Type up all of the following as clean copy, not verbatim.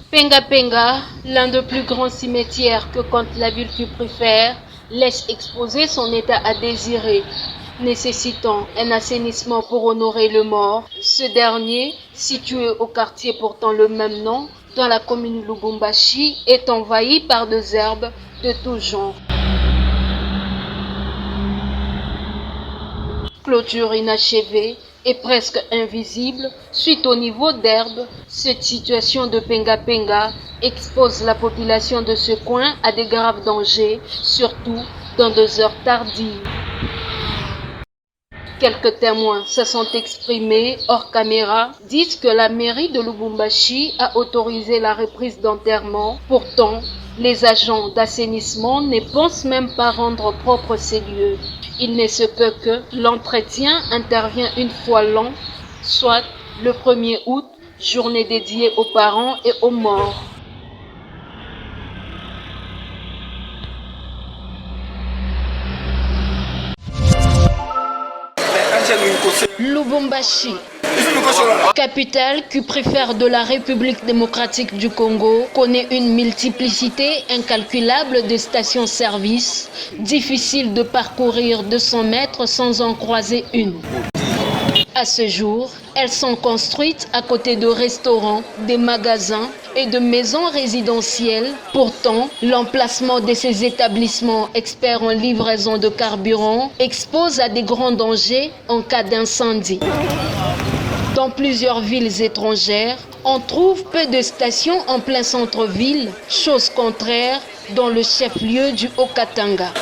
Penga Penga, l'un des plus grands cimetières que compte la ville Cuprifère, laisse exposer son état à désirer, nécessitant un assainissement pour honorer le mort. Ce dernier, situé au quartier portant le même nom, dans la commune Lubumbashi, est envahi par des herbes de tout genre. Clôture inachevée et presque invisible suite au niveau d'herbe, cette situation de Penga Penga expose la population de ce coin à de graves dangers, surtout dans des heures tardives. Quelques témoins se sont exprimés hors caméra, disent que la mairie de Lubumbashi a autorisé la reprise d'enterrement. Pourtant, les agents d'assainissement ne pensent même pas rendre propres ces lieux. Il ne se peut que l'entretien intervient une fois l'an, soit le 1er août, journée dédiée aux parents et aux morts. Lubumbashi, capitale Cuprifère de la République démocratique du Congo, connaît une multiplicité incalculable de stations-service, difficile de parcourir 200 mètres sans en croiser une. À ce jour, elles sont construites à côté de restaurants, des magasins et de maisons résidentielles. Pourtant, l'emplacement de ces établissements experts en livraison de carburant expose à des grands dangers en cas d'incendie. Dans plusieurs villes étrangères, on trouve peu de stations en plein centre-ville, chose contraire dans le chef-lieu du Haut-Katanga.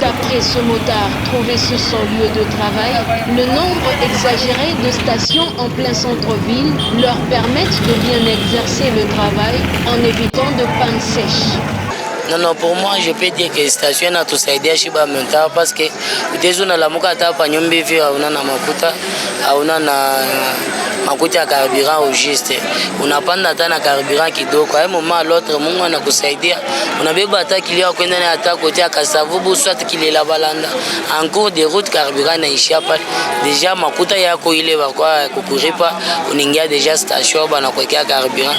D'après ce motard trouvé sur son lieu de travail, le nombre exagéré de stations en plein centre-ville leur permettent de bien exercer le travail en évitant de panne sèche. Non, pour moi, je peux dire que la station a tout ça aidé à Chiba maintenant parce que des zones à la Mokata, Panyombe, on a Makuta, on a Makuta carburant au juste. On n'a pas de carburant qui doit. À un moment à l'autre, on a aidé. On a des batailles qui ont été attaquées côté à Kassavou, soit qu'il est là-bas. En cours de route, carburant n'a pas. Déjà, Makuta y a quoi il est, quoi, Kukuripa, on y a déjà station, on a quoi carburant.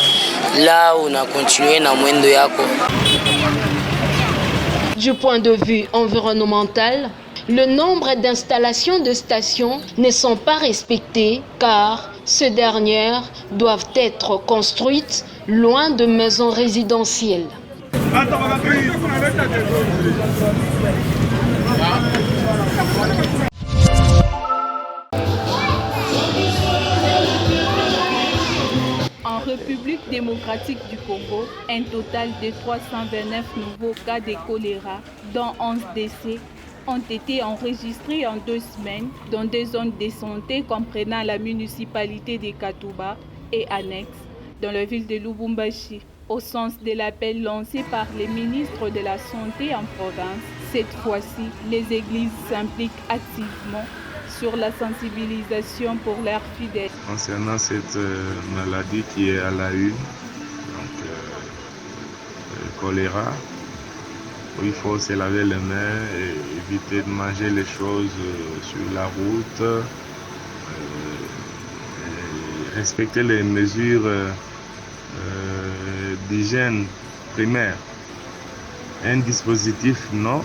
Là, on a continué dans moins de Yako. Du point de vue environnemental, le nombre d'installations de stations ne sont pas respectées car ces dernières doivent être construites loin de maisons résidentielles. En République démocratique du Congo, un total de 329 nouveaux cas de choléra, dont 11 décès, ont été enregistrés en 2 semaines dans des zones de santé comprenant la municipalité de Katuba et annexes dans la ville de Lubumbashi. Au sens de l'appel lancé par les ministres de la Santé en province, cette fois-ci, les églises s'impliquent activement sur la sensibilisation pour leurs fidèles. Concernant cette maladie qui est à la une, donc choléra, il faut se laver les mains et éviter de manger les choses sur la route, et respecter les mesures d'hygiène primaire. Un dispositif, non.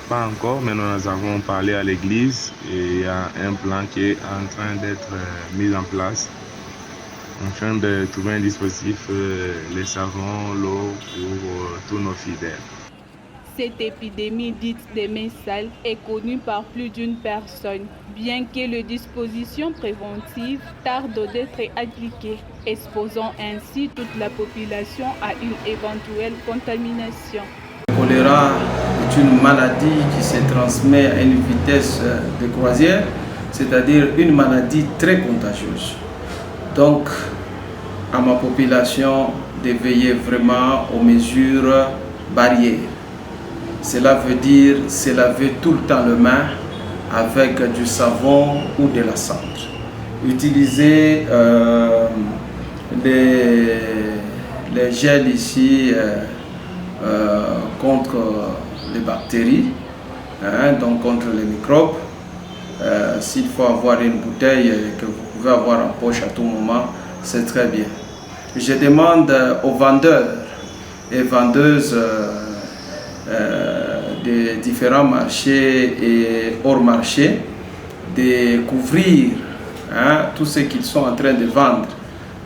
Pas encore, mais nous avons parlé à l'église et il y a un plan qui est en train d'être mis en place. En train de trouver un dispositif, les savons, l'eau pour tous nos fidèles. Cette épidémie dite des mains sales est connue par plus d'une personne, bien que les dispositions préventives tardent d'être appliquées, exposant ainsi toute la population à une éventuelle contamination. Le choléra est une maladie qui se transmet à une vitesse de croisière, c'est-à-dire une maladie très contagieuse. Donc, à ma population de veiller vraiment aux mesures barrières. Cela veut dire se laver tout le temps les mains avec du savon ou de la cendre. Utiliser les gels ici contre les bactéries, donc contre les microbes. S'il faut avoir une bouteille que vous pouvez avoir en poche à tout moment, c'est très bien. je demande aux vendeurs et vendeuses des différents marchés et hors marché de couvrir tout ce qu'ils sont en train de vendre.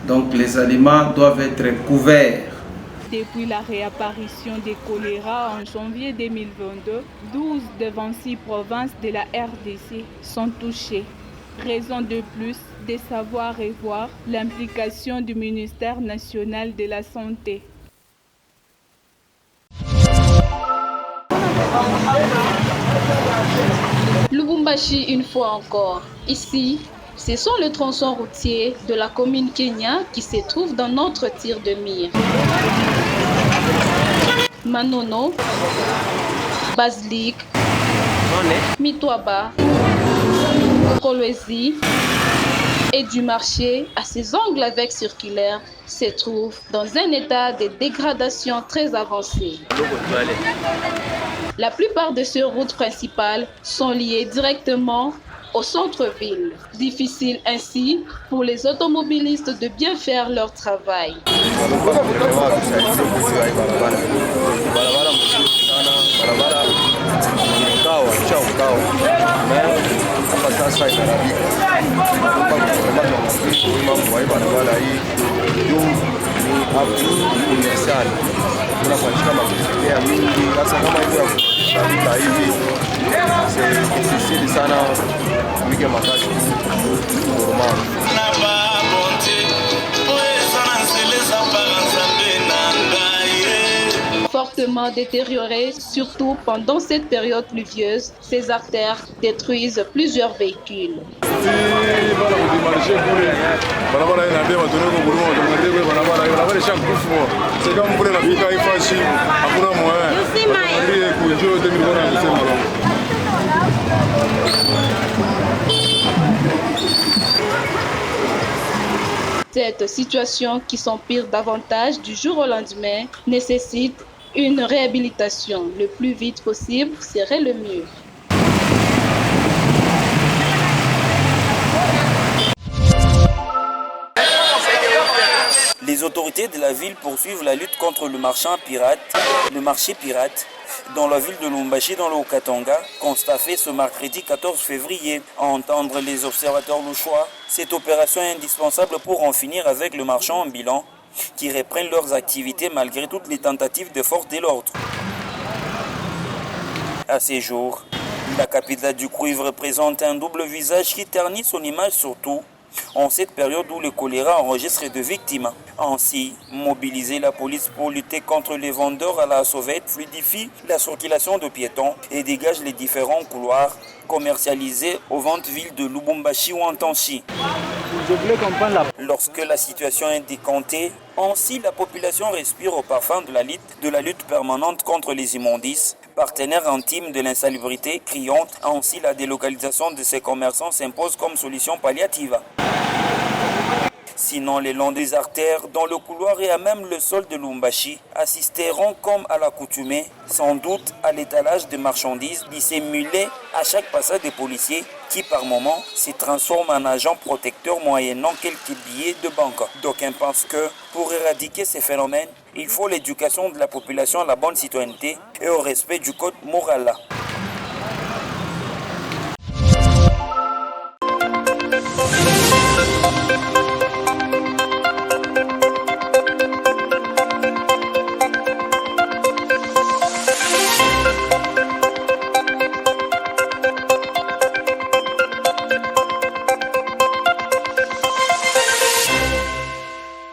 Donc les aliments doivent être couverts. Depuis la réapparition des choléra en janvier 2022, 12 des 26 provinces de la RDC sont touchées. Raison de plus de savoir et voir l'implication du ministère national de la Santé. Lubumbashi une fois encore. Ici, ce sont les tronçons routiers de la commune Kenya qui se trouvent dans notre tir de mire. Manono, Basilic, Mitwaba, Kolwezi et du marché à ses angles avec circulaires se trouvent dans un état de dégradation très avancé. La plupart de ces routes principales sont liées directement au centre-ville. Difficile ainsi pour les automobilistes de bien faire leur travail. Fortement détériorées, surtout pendant cette période pluvieuse, ces artères détruisent plusieurs véhicules. Cette situation qui s'empire davantage du jour au lendemain nécessite une réhabilitation le plus vite possible serait le mieux. Les autorités de la ville poursuivent la lutte contre le marché pirate dans la ville de Lubumbashi dans le Haut-Katanga, constaté ce mercredi 14 février. À entendre les observateurs louchois, cette opération est indispensable pour en finir avec le marchand ambulant qui reprennent leurs activités malgré toutes les tentatives de force de l'ordre. À ces jours, la capitale du cuivre présente un double visage qui ternit son image surtout en cette période où le choléra enregistre de victimes. Ainsi, mobiliser la police pour lutter contre les vendeurs à la sauvette fluidifie la circulation de piétons et dégage les différents couloirs commercialisés aux ventes villes de Lubumbashi ou Antansi. Lorsque la situation est décantée, ainsi la population respire au parfum de la lutte permanente contre les immondices. Partenaire intime de l'insalubrité criante, ainsi la délocalisation de ces commerçants s'impose comme solution palliative. Sinon, les longs des artères, dans le couloir et à même le sol de Lubumbashi, assisteront comme à l'accoutumée, sans doute à l'étalage de marchandises dissimulées à chaque passage des policiers qui par moment se transforment en agents protecteurs moyennant quelques billets de banque. D'aucuns pensent que pour éradiquer ces phénomènes, il faut l'éducation de la population à la bonne citoyenneté et au respect du code moral.